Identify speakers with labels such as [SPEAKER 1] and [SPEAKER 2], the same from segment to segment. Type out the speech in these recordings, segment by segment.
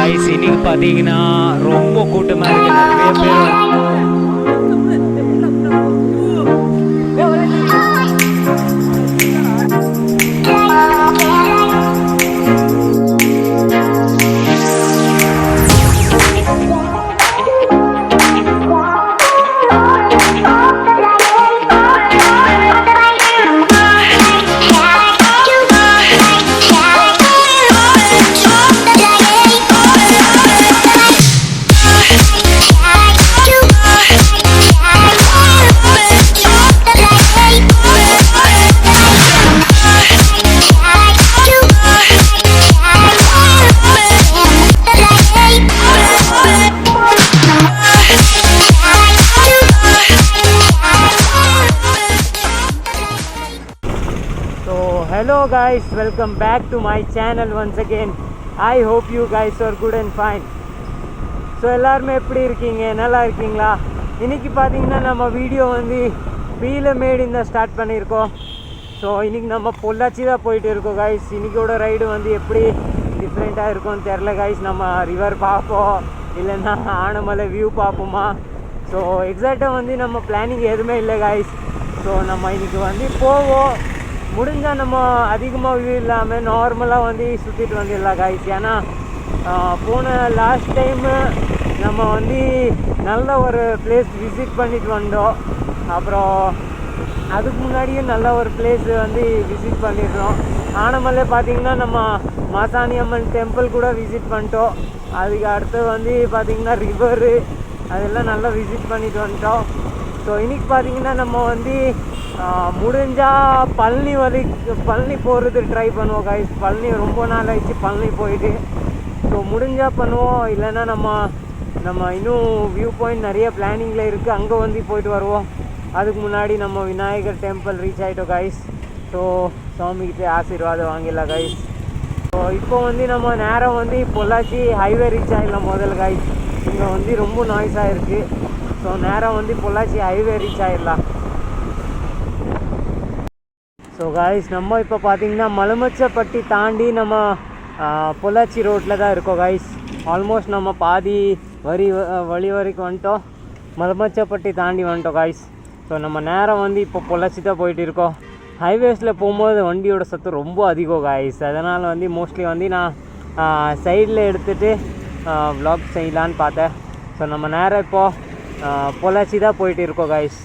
[SPEAKER 1] Guys இன்னைக்கு பாத்தீங்கன்னா ரொம்ப கூட்டமா இருக்கு நிறைய பேர் Hello guys, welcome back to my channel once again. I hope you guys are good and fine. So எல்லாரும் எப்படி இருக்கீங்க? நல்லா இருக்கீங்களா? இன்னைக்கு பாத்தீங்கன்னா நம்ம வீடியோ வந்து பீலமேடு ஸ்டார்ட் பண்ணியிருக்கோம். ஸோ இன்னைக்கு நம்ம பொள்ளாச்சி தான் போயிட்டு இருக்கோம் guys. இன்னைக்கோட ரைடு வந்து எப்படி டிஃப்ரெண்ட்டாக இருக்கும்னு தெரில guys. நம்ம ரிவர் பார்ப்போம் இல்லைன்னா ஆனமலை வியூ பார்ப்போமா? ஸோ எக்ஸாக்டாக வந்து நம்ம பிளானிங் எதுவுமே இல்லை guys. ஸோ நம்ம இன்னைக்கு வந்து போவோம், முடிஞ்சால் நம்ம அதிகமாக வியூ இல்லாமல் நார்மலாக வந்து சுற்றிட்டு வந்துடலாம் காய்ஸ். ஏன்னா போன லாஸ்ட் டைமு நம்ம வந்து நல்ல ஒரு பிளேஸ் விசிட் பண்ணிட்டு வந்தோம். அப்புறம் அதுக்கு முன்னாடியும் நல்ல ஒரு பிளேஸ் வந்து விசிட் பண்ணிடுறோம். ஆனமலை பார்த்திங்கன்னா நம்ம மாசாணி அம்மன் டெம்பிள் கூட விசிட் பண்ணிட்டோம். அதுக்கு அடுத்து வந்து பார்த்திங்கன்னா ரிவரு அதெல்லாம் நல்லா விசிட் பண்ணிட்டு வந்துட்டோம். ஸோ இன்றைக்கி பார்த்திங்கன்னா நம்ம வந்து முடிஞ்சால் பழனி போகிறது ட்ரை பண்ணுவோம் கைஸ். பழனி ரொம்ப நாள் ஆயிடுச்சு பழனி போயிட்டு. ஸோ முடிஞ்சால் பண்ணுவோம், இல்லைன்னா நம்ம இன்னும் வியூ பாயிண்ட் நிறைய பிளானிங்கில் இருக்குது, அங்கே வந்து போயிட்டு வருவோம். அதுக்கு முன்னாடி நம்ம விநாயகர் டெம்பிள் ரீச் ஆகிட்டோம் கைஸ். ஸோ சுவாமிக்கிட்ட ஆசீர்வாதம் வாங்கிடலாம் கைஸ். ஸோ இப்போ வந்து நம்ம நேரம் வந்து பொள்ளாச்சி ஹைவே ரீச் ஆகிடலாம் முதல்ல கைஸ். இங்கே வந்து ரொம்ப நாய்ஸாக இருக்குது. ஸோ நேரம் வந்து பொள்ளாச்சி ஹைவே ரீச் ஆகிடலாம். ஸோ காய்ஸ் நம்ம இப்போ பார்த்திங்கன்னா மலுமச்சப்பட்டி தாண்டி நம்ம பொள்ளாச்சி ரோட்டில் தான் இருக்கோம் காய்ஸ். ஆல்மோஸ்ட் நம்ம பாதி வழி வரைக்கும் வந்துட்டோம், மலுமச்சப்பட்டி தாண்டி வந்துட்டோம் காய்ஸ். ஸோ நம்ம நேரம் வந்து இப்போ பொள்ளாச்சி தான் போயிட்டு இருக்கோம். ஹைவேஸில் போகும்போது வண்டியோட சத்தம் ரொம்ப அதிகம் காய்ஸ். அதனால் வந்து மோஸ்ட்லி வந்து நான் சைடில் எடுத்துகிட்டு வ்ளாக் செய்யலான்னு பார்த்தேன். ஸோ நம்ம நேரம் இப்போது பொள்ளாச்சி தான் போயிட்டு இருக்கோம் காய்ஸ்.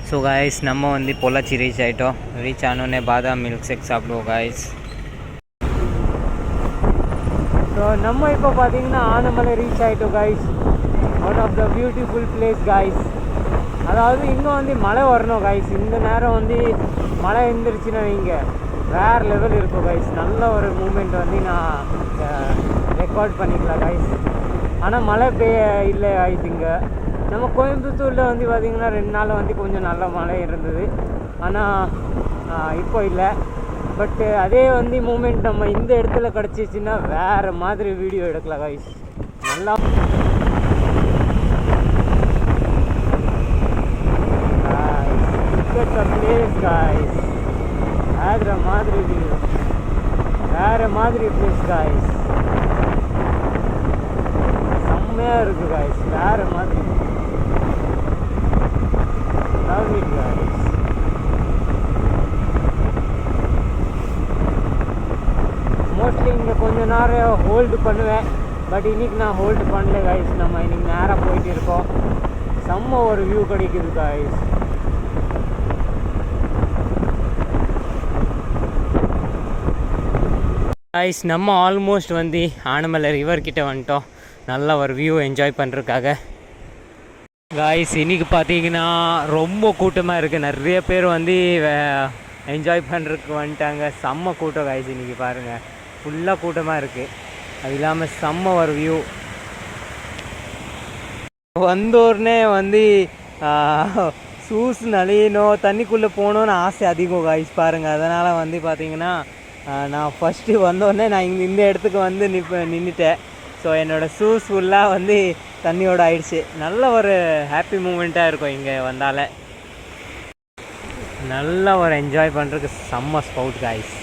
[SPEAKER 1] ஸோ காய்ஸ் நம்ம வந்து பொள்ளாச்சி ரீச் ஆகிட்டோம். ரீச் ஆனோடனே பாதாம் மில்க் ஷேக் சாப்பிடுவோம் காய்ஸ். ஸோ நம்ம இப்போ பார்த்தீங்கன்னா ஆனமலை ரீச் ஆகிட்டோம் guys. One of the beautiful place guys. அதாவது இன்னும் வந்து மழை வரணும் காய்ஸ். இந்த நேரம் வந்து மழை எழுந்திரிச்சுன்னா இங்கே வேறு லெவல் இருக்கும் காய்ஸ். நல்ல ஒரு மூமெண்ட் வந்து நான் ரெக்கார்ட் பண்ணிக்கலாம் காய்ஸ். ஆனால் மழை இல்லை காய்ஸ். இங்கே நம்ம கோயம்புத்தூரில் வந்து பார்த்திங்கன்னா 2 நாள் வந்து கொஞ்சம் நல்ல மழை இருந்தது, ஆனால் இப்போ இல்லை. பட்டு அதே வந்து மூமெண்ட் நம்ம இந்த இடத்துல கிடச்சிச்சின்னா வேறு மாதிரி வீடியோ எடுக்கலாம் காய்ஸ். நல்லா பிளேஸ் காய்ஸ், வேறு மாதிரி வியூ, வேறு மாதிரி பிளேஸ் காய்ஸ். செம்மையாக இருக்குது காய்ஸ், வேறு மாதிரி. Love it guys. மோஸ்ட்லி இங்கே கொஞ்சம் நேரம் ஹோல்டு பண்ணுவேன், பட் இன்றைக்கி நான் ஹோல்டு பண்ணல காய்ஸ். நம்ம இன்றைக்கி நேராக போயிட்டு இருக்கோம். செம்ம ஒரு வியூ கிடைக்குது காய்ஸ். கைஸ் நம்ம ஆல்மோஸ்ட் வந்து ஆனமலை ரிவர் கிட்ட வந்துட்டோம். நல்ல ஒரு வியூ என்ஜாய் பண்ணுறதுக்காக. கைஸ் இன்றைக்கி பார்த்தீங்கன்னா ரொம்ப கூட்டமாக இருக்குது. நிறைய பேர் வந்து என்ஜாய் பண்ணுறதுக்கு வந்துட்டாங்க. செம்ம கூட்டம் கைஸ் இன்றைக்கி பாருங்கள், ஃபுல்லாக கூட்டமாக இருக்குது. அது இல்லாமல் செம்ம ஒரு வியூ. வந்தோடனே வந்து ஷூஸ் நலையணும், தண்ணிக்குள்ளே போகணுன்னு ஆசை அதிகம் கைஸ் பாருங்கள். அதனால் வந்து பார்த்திங்கன்னா நான் ஃபஸ்ட்டு வந்தோடனே நான் இந்த இடத்துக்கு வந்து நின்றுட்டேன். ஸோ என்னோடய ஷூஸ் ஃபுல்லாக வந்து தண்ணியோடு ஆயிடுச்சு. நல்ல ஒரு ஹாப்பி மூமெண்ட்டாக இருக்கும் இங்கே வந்தாலே. நல்ல ஒரு என்ஜாய் பண்ணுறதுக்கு செம்ம ஸ்பவுட் கைஸ்.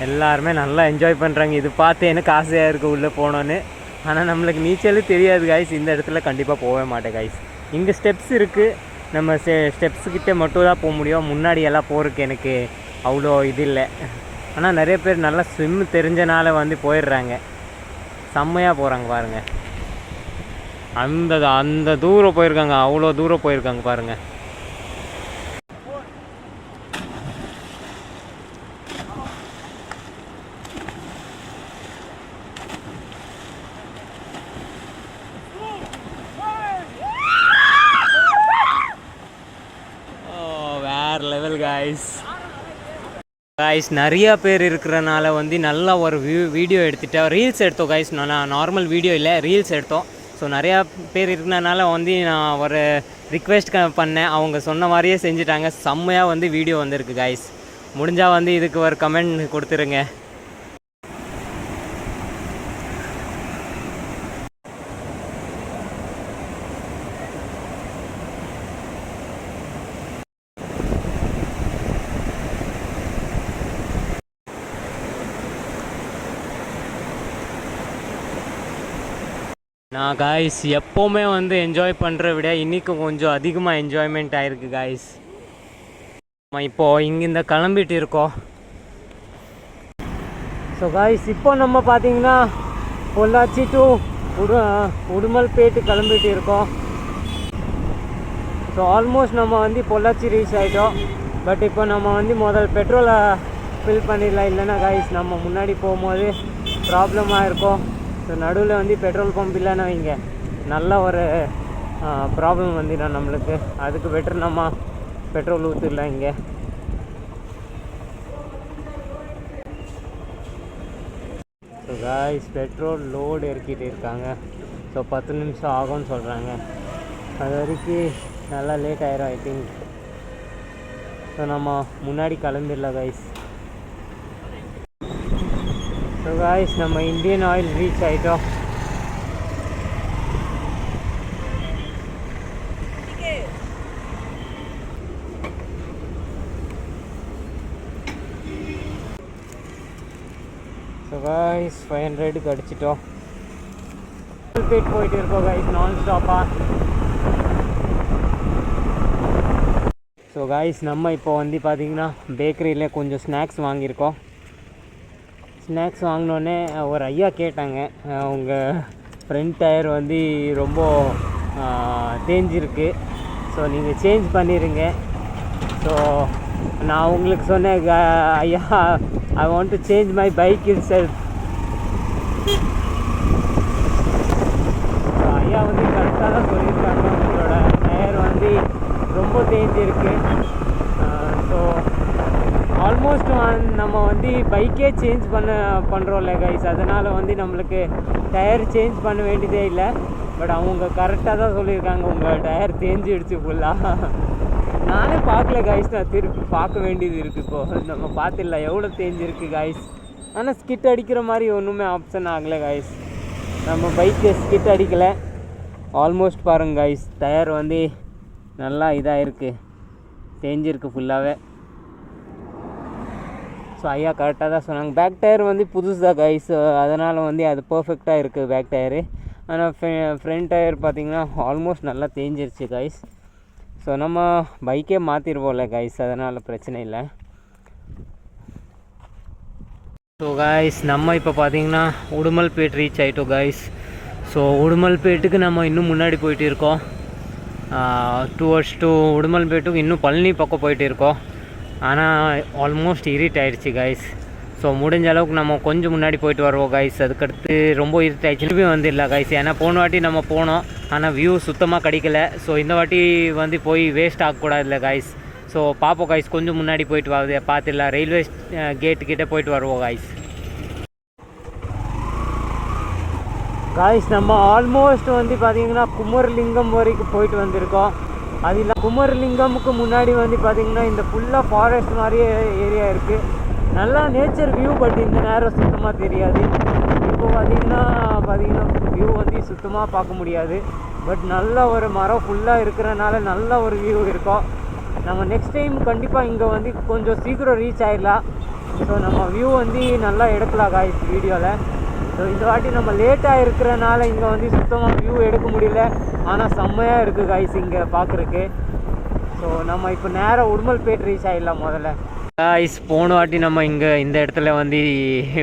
[SPEAKER 1] எல்லாருமே நல்லா என்ஜாய் பண்ணுறாங்க. இது பார்த்து எனக்கு ஆசையாக இருக்குது உள்ளே போனோன்னு. ஆனால் நம்மளுக்கு நீச்சலும் தெரியாது கைஸ். இந்த இடத்துல கண்டிப்பாக போகவே மாட்டேன் கைஸ். இங்கே ஸ்டெப்ஸ் இருக்குது, நம்ம ஸ்டெப்ஸுக்கிட்ட மட்டும் தான் போக முடியும். முன்னாடி எல்லாம் போகிறதுக்கு எனக்கு அவ்வளோ இது இல்லை. ஆனால் நிறைய பேர் நல்லா ஸ்விம் தெரிஞ்சனால வந்து போயிடுறாங்க, செம்மையாக போகிறாங்க பாருங்கள். அந்த தூரம் போயிருக்காங்க, அவ்வளோ தூரம் போயிருக்காங்க பாருங்கள். லெவல் கைஸ் நிறையா பேர் இருக்கிறனால வந்து நல்லா ஒரு வீடியோ எடுத்துட்டேன், ரீல்ஸ் எடுத்தோம் கைஸ். நான் நார்மல் வீடியோ இல்லை, ரீல்ஸ் எடுத்தோம். ஸோ நிறையா பேர் இருக்கிறனால வந்து நான் ஒரு ரிக்வெஸ்ட் பண்ணேன், அவங்க சொன்ன மாதிரியே செஞ்சுட்டாங்க. செம்மையாக வந்து வீடியோ வந்திருக்கு கைஸ். முடிஞ்சால் வந்து இதுக்கு ஒரு கமெண்ட் கொடுத்துருங்க. நான் காய்ஸ் எப்போவுமே வந்து என்ஜாய் பண்ணுற விட இன்றைக்கி கொஞ்சம் அதிகமாக என்ஜாய்மெண்ட் ஆகிருக்கு காய்ஸ். இப்போது இங்கேருந்து கிளம்பிட்டு இருக்கோம். ஸோ காய்ஸ் இப்போ நம்ம பார்த்திங்கன்னா பொள்ளாச்சி டு உடுமல்பேட்டு கிளம்பிட்டு இருக்கோம். ஸோ ஆல்மோஸ்ட் நம்ம வந்து பொள்ளாச்சி ரீச் ஆகிட்டோம். பட் இப்போ நம்ம வந்து முதல் பெட்ரோலை ஃபில் பண்ணிடலாம், இல்லைன்னா காய்ஸ் நம்ம முன்னாடி போகும்போது ப்ராப்ளமாக இருக்கும். ஸோ நடுவில் வந்து பெட்ரோல் பம்ப் இல்லைன்னா வைங்க நல்ல ஒரு ப்ராப்ளம் வந்துடும் நம்மளுக்கு. அதுக்கு பெட்டர் நம்ம பெட்ரோல் ஊற்றிடலாம் இங்கே. ஸோ காய்ஸ் பெட்ரோல் லோடு இறக்கிட்டு இருக்காங்க. ஸோ 10 நிமிஷம் ஆகும்னு சொல்கிறாங்க. அது வரைக்கும் நல்லா லேட் ஆயிரும் ஐ திங்க். ஸோ நம்ம முன்னாடி கிளம்பிடலாம் காய்ஸ். ஸோ காய்ஸ் நம்ம இந்தியன் ஆயில் ரீச் ஆகிட்டோம். ஸோ காய்ஸ் 500க்கு அடிச்சிட்டோம். பேட் போயிட்டு இருக்கோம் காய்ஸ் நான் ஸ்டாப்பாக. ஸோ காய்ஸ் நம்ம இப்போ வந்து பார்த்திங்கன்னா பேக்கரியில் கொஞ்சம் ஸ்நாக்ஸ் வாங்கியிருக்கோம். ஸ்நாக்ஸ் வாங்கினோடனே ஒரு ஐயா கேட்டாங்க, உங்கள் ஃப்ரண்ட் டயர் வந்து ரொம்ப தேஞ்சிருக்கு, ஸோ நீங்கள் சேஞ்ச் பண்ணிடுங்க. ஸோ நான் உங்களுக்கு சொன்னேன், ஐயா I want to change my bike it self. So ஐயா வந்து கரெக்டாக தான் சொல்லியிருக்காங்க, உங்களோட டயர் வந்து ரொம்ப தேஞ்சிருக்கு. ஸோ ஆல்மோஸ்ட் நம்ம வந்து பைக்கே சேஞ்ச் பண்ணுறோம்ல கைஸ். அதனால் வந்து நம்மளுக்கு டயர் சேஞ்ச் பண்ண வேண்டியதே இல்லை. பட் அவங்க கரெக்டாக தான் சொல்லியிருக்காங்க, உங்கள் டயர் தேஞ்சிடுச்சு ஃபுல்லாக. நானே பார்க்கல கைஸ், நான் திருப்பி பார்க்க வேண்டியது இருக்குது. இப்போது நம்ம பார்த்துடலாம் எவ்வளோ தேஞ்சிருக்கு கைஸ். ஆனால் ஸ்கிட் அடிக்கிற மாதிரி ஒன்றுமே ஆப்ஷன் ஆகலை கைஸ். நம்ம பைக்கு ஸ்கிட் அடிக்கலை. ஆல்மோஸ்ட் பாருங்கள் கைஸ், டயர் வந்து நல்லா இதாக இருக்குது, தேஞ்சிருக்கு ஃபுல்லாகவே. ஸோ ஐயா கரெக்டாக தான் சொன்னாங்க. பேக் டயர் வந்து புதுசு தான் கைஸ், அதனால் வந்து அது பர்ஃபெக்டாக இருக்குது பேக் டயரு. ஆனால் ஃப்ரண்ட் டயர் பார்த்திங்கன்னா ஆல்மோஸ்ட் நல்லா தேஞ்சிருச்சு கைஸ். ஸோ நம்ம பைக்கே மாற்றிடுவோம்ல கைஸ், அதனால் பிரச்சனை இல்லை. ஸோ கைஸ் நம்ம இப்போ பார்த்திங்கன்னா உடுமல்பேட் ரீச் ஆகிட்டோம் கைஸ். ஸோ உடுமல்பேட்டுக்கு நம்ம இன்னும் முன்னாடி போயிட்டு இருக்கோம். டுவர்ட்ஸ் டு உடுமல்பேட்டுக்கு இன்னும் பழனி பக்கம் போயிட்டு இருக்கோம். ஆனால் ஆல்மோஸ்ட் இருட் ஆகிடுச்சு கைஸ். ஸோ முடிஞ்ச அளவுக்கு நம்ம கொஞ்சம் முன்னாடி போயிட்டு வருவோம் கைஸ். அதுக்கடுத்து ரொம்ப இருட்டாயிடுச்சு, திரும்பி வந்துடல கைஸ். ஏன்னா போன வாட்டி நம்ம போனோம், ஆனால் வியூ சுத்தமாக கிடைக்கல. ஸோ இந்த வாட்டி வந்து போய் வேஸ்ட் ஆகக்கூடாதுல்ல கைஸ். ஸோ பார்ப்போம் கைஸ், கொஞ்சம் முன்னாடி போயிட்டு வருது பார்த்துடலாம். ரயில்வே கேட்டுக்கிட்டே போயிட்டு வருவோம் கைஸ். கைஸ் நம்ம ஆல்மோஸ்ட் வந்து பார்த்திங்கன்னா குமரலிங்கம் வரைக்கும் போயிட்டு வந்திருக்கோம். அது இல்லை, குமரலிங்கமுக்கு முன்னாடி வந்து பார்த்திங்கன்னா இந்த ஃபுல்லாக ஃபாரஸ்ட் மாதிரியே ஏரியா இருக்குது. நல்லா நேச்சர் வியூ, பட் இந்த நேரம் சுத்தமாக தெரியாது. இப்போ பார்த்திங்கன்னா வியூ வந்து சுத்தமாக பார்க்க முடியாது. பட் நல்ல ஒரு மரம் ஃபுல்லாக இருக்கிறனால நல்ல ஒரு வியூ இருக்கும். நம்ம நெக்ஸ்ட் டைம் கண்டிப்பாக இங்கே வந்து கொஞ்சம் சீக்கிரம் ரீச் ஆகிடலாம். ஸோ நம்ம வியூ வந்து நல்லா எடுக்கலாம் காய்ஸ் வீடியோவில். ஸோ இந்த வாட்டி நம்ம லேட்டாக இருக்கிறனால இங்கே வந்து சுத்தமாக வியூ எடுக்க முடியல. ஆனால் செம்மையாக இருக்குது காய்ஸ் இங்கே பார்க்குறக்கு. ஸோ நம்ம இப்போ நேராக உடுமல்பேட் ரீச் ஆகிடலாம் முதல்ல காய்ஸ். போன வாட்டி நம்ம இங்கே இந்த இடத்துல வந்து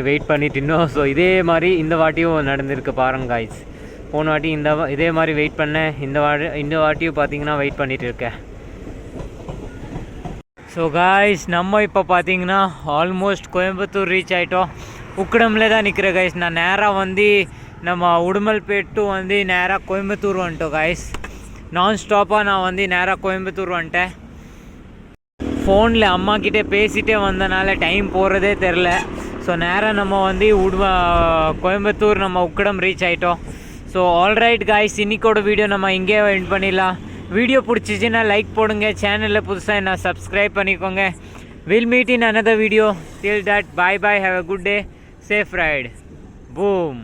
[SPEAKER 1] வெயிட் பண்ணிட்டு இருந்தோம். ஸோ இதே மாதிரி இந்த வாட்டியும் நடந்திருக்கு பாருங்க காய்ஸ். போன வாட்டி இதே மாதிரி வெயிட் பண்ணேன், இந்த வாட்டியும் பார்த்தீங்கன்னா வெயிட் பண்ணிகிட்டு இருக்கேன். ஸோ காய்ஸ் நம்ம இப்போ பார்த்தீங்கன்னா ஆல்மோஸ்ட் கோயம்புத்தூர் ரீச் ஆகிட்டோம். உக்கடம்ல தான் நிற்கிறேன் காய்ஸ். நான் நேராக வந்து நம்ம உடுமல்பேட்டு வந்து நேராக கோயம்புத்தூர் வந்துட்டோம் காய்ஸ். நான் ஸ்டாப்பாக நான் வந்து நேராக கோயம்புத்தூர் வந்துட்டேன். ஃபோனில் அம்மாக்கிட்டே பேசிகிட்டே வந்தனால டைம் போகிறதே தெரில. ஸோ நேராக நம்ம வந்து கோயம்புத்தூர் நம்ம உக்கடம் ரீச் ஆகிட்டோம். ஸோ ஆல்ரைட் காய்ஸ், இன்றைக்கோட வீடியோ நம்ம இங்கே எண்ட் பண்ணிடலாம். வீடியோ பிடிச்சிச்சின்னா லைக் போடுங்க, சேனலில் புதுசாக என்ன சப்ஸ்கிரைப் பண்ணிக்கோங்க. We'll meet in another video. Till that, bye bye, have a good day, safe ride. Boom.